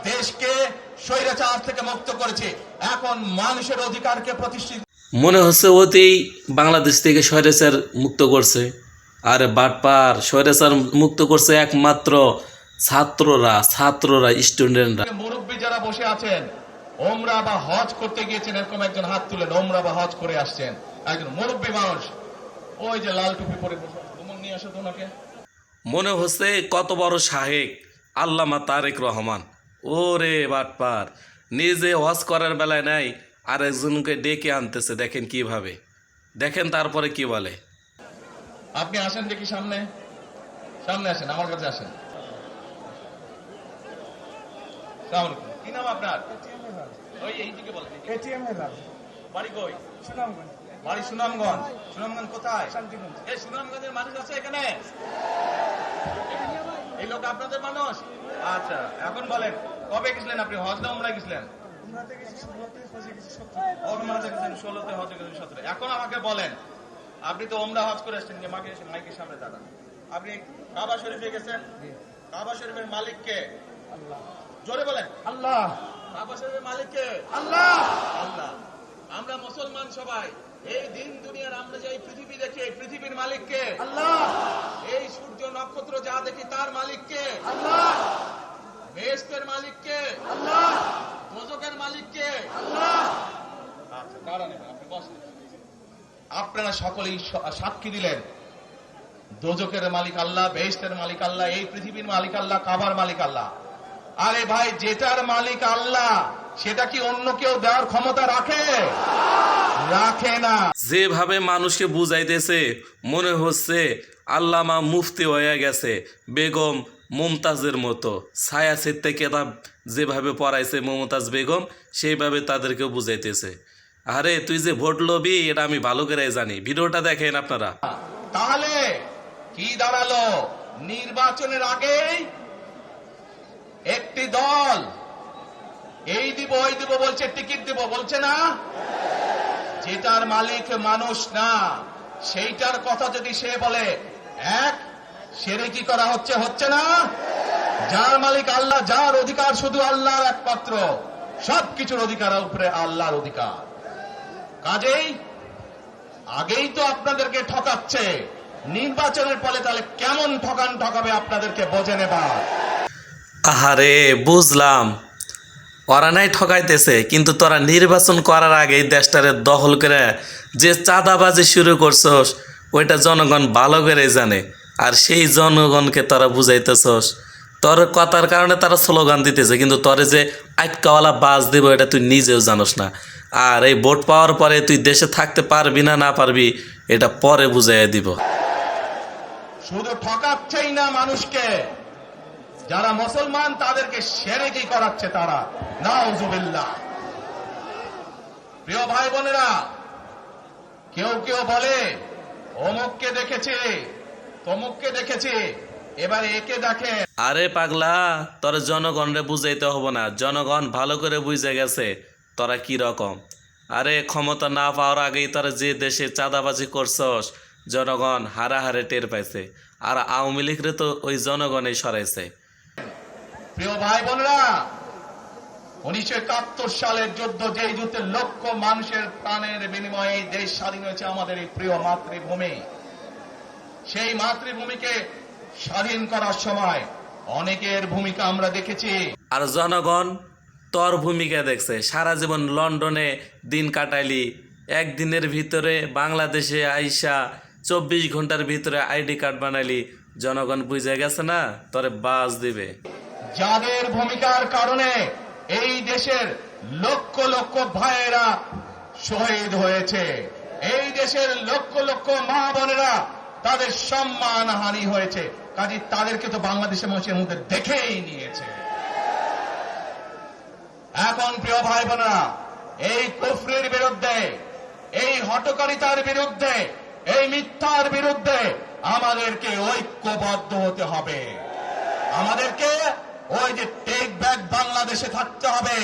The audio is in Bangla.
দেশকে স্বৈরাচার থেকে মুক্ত করেছে, এখন মানুষের অধিকারকে প্রতিষ্ঠিত। মনে হচ্ছে ওতেই বাংলাদেশ থেকে স্বৈরাচার মুক্ত করছে। আরে বাটপার, স্বৈরাচার মুক্ত করছে একমাত্র ছাত্ররা, স্টুডেন্টরা। মুরব্বী যারা বসে আছেন, ওমরা বা হজ করতে গিয়েছেন, এরকম একজন হাত তুলেন। ওমরা বা হজ করে আসছেন একজন মুরব্বী মানুষ, ওই যে লাল টুপি পরে বসে নিয়ে আসো ওনাকে। মনে হচ্ছে কত বড় শাহেক আল্লামা তারেক রহমান। ওরে বাটপার, নিজে হজ করার বেলায় নাই, আর একজনকে ডেকে আনতেছে। দেখেন কিভাবে, দেখেন তারপরে কি বলে। আপনি আসেন দেখি সামনে, সামনে আসেন, আমার কাছে আসেন। কি নাম আপনার? ওই এইদিকে বলেন। বাড়ি কই? সুনামগঞ্জ। বাড়ি সুনামগঞ্জ। সুনামগঞ্জ কোথায়? শান্তিগঞ্জ। এই সুনামগঞ্জের মানুষ আছে এখানে? এই লোক আপনাদের মানুষ? আচ্ছা, এখন বলেন কবে গেছিলেন আপনি? হজ না উমরায় গেছিলেন? এখন আমাকে বলেন, আপনি তো ওমরা হজ করে আসছেন, মাইকের সামনে দাঁড়ান। আপনি কাবা শরীফে গেছেন, কাবা শরীফের মালিক কে? আল্লাহ। জোরে বলেন আল্লাহ। কাবা শরীফের মালিক কে? আল্লাহ। আল্লাহ। আমরা মুসলমান সবাই এই দিন দুনিয়ার, আমরা যে পৃথিবী দেখি, এই পৃথিবীর মালিক কে? আল্লাহ। এই সূর্য নক্ষত্র যা দেখি তার মালিক কে? আল্লাহ। বেহেশতের মালিক কে? আল্লাহ। দোজখের মালিক কে? আল্লাহ। আচ্ছা, দাঁড়ান, আপনি বসেন। আপনারা সকলেই সাক্ষী দিলেন দোজখের মালিক আল্লাহ, বেহেশতের মালিক আল্লাহ, এই পৃথিবীর মালিক আল্লাহ, কাবার মালিক আল্লাহ। আরে ভাই, যেটার মালিক আল্লাহ সেটা কি অন্য কেউ দেওয়ার ক্ষমতা রাখে? রাখে না। যেভাবে মানুষকে বুঝাইতেছে মনে হচ্ছে আল্লামা মুফতি হয়ে গেছে বেগম মুমতাজের মতো। ছায়া ছিটতে কেতাব যেভাবে পড়াইছে মমতাজ বেগম, সেইভাবে তাদেরকেও বুঝাইতেছে। আরে তুই যে ভোট লবি এটা আমি ভালো করে জানি। ভিডিওটা দেখেন আপনারা। তাহলে কি দাঁড়ালো? নির্বাচনের আগেই একটি দল এই দিব ওই দিব বলছে, টিকিট দিব বলছে না? যেটার মালিক মানুষ না, সেইটার কথা যদি সে বলে, এক শিরকি করা হচ্ছে, হচ্ছে না? যার মালিক আল্লাহ, যার অধিকার শুধু আল্লাহর একমাত্র, সবকিছুর অধিকার উপরে আল্লাহর অধিকার। কাজেই আগেই তো আপনাদেরকে ঠকাচ্ছে, নির্বাচনের ফলে তাহলে কেমন ঠকাবে আপনাদেরকে বোঝে নেবা। আহারে বুঝলাম, ওরা নাই ঠকাইতেছে, কিন্তু তোরা নির্বাচন করার আগে দেশটারে দখল করে যে চাঁদাবাজি শুরু করছস, ওইটা জনগণ ভালো করে জানে। আর সেই জনগণকে তোরা বুঝাইতেছস, তোর কথার কারণে তারা স্লোগান দিতেছে, কিন্তু তোরে যে আটকাওয়ালা বাস দেব এটা তুই নিজেও জানোস না। আর এই ভোট পাওয়ার পরে তুই দেশে থাকতে পারবি না পারবি এটা পরে বুঝাইয়া দিব। শুধু ঠকাচ্ছেই না মানুষকে, যারা মুসলমান তাদেরকে শিরকি করাচ্ছে তারা। নাউজুবিল্লাহ। প্রিয় ভাই বোনেরা, কেউ কেউ বলে অমুককে দেখেছে, তমুককে দেখেছে, এবার একে দেখে। আরে পাগলা, তোর জনগণরে বুঝাইতে হবো না, জনগণ ভালো করে বুঝে গেছে তোরা কি রকম। আরে ক্ষমতা না পাওয়ার আগেই তোরা যে দেশে চাঁদাবাজি করছস, জনগণ হারাহারে টের পাইছে। আর আওয়ামী লীগরে তো ওই জনগণই সরাইছে। প্রিয় ভাই বোনেরা, 1971 সালের যুদ্ধ, যেই যুদ্ধে লক্ষ মানুষের প্রাণের বিনিময়ে এই দেশ স্বাধীন হয়েছে, আমাদের এই প্রিয় মাতৃভূমি, সেই মাতৃভূমিকে স্বাধীন করার সময় অনেকের ভূমিকা আমরা দেখেছি। আর জনগণ তোর ভূমিকা দেখছে। সারা জীবন লন্ডনে দিন কাটাইলি, একদিনের ভিতরে বাংলাদেশে আইসা 24 ঘন্টার ভিতরে আইডি কার্ড বানাইলি, জনগণ বুঝে গেছে না তোরে বাস দিবে। যাদের ভূমিকার কারণে এই দেশের লক্ষ লক্ষ ভাইয়েরা শহীদ হয়েছে, এই দেশের লক্ষ লক্ষ মা বোনেরা তাদের সম্মান হানি হয়েছে, কাজে তাদেরকে তো বাংলাদেশের মানুষের মধ্যে দেখেই নিয়েছে। এখন প্রিয় ভাই বোনেরা, এই কুফরির বিরুদ্ধে, এই হঠকারিতার বিরুদ্ধে, এই মিথ্যার বিরুদ্ধে আমাদেরকে ঐক্যবদ্ধ হতে হবে। আমাদেরকে ওই যে টেক ব্যাক বাংলাদেশে থাকতে হবে।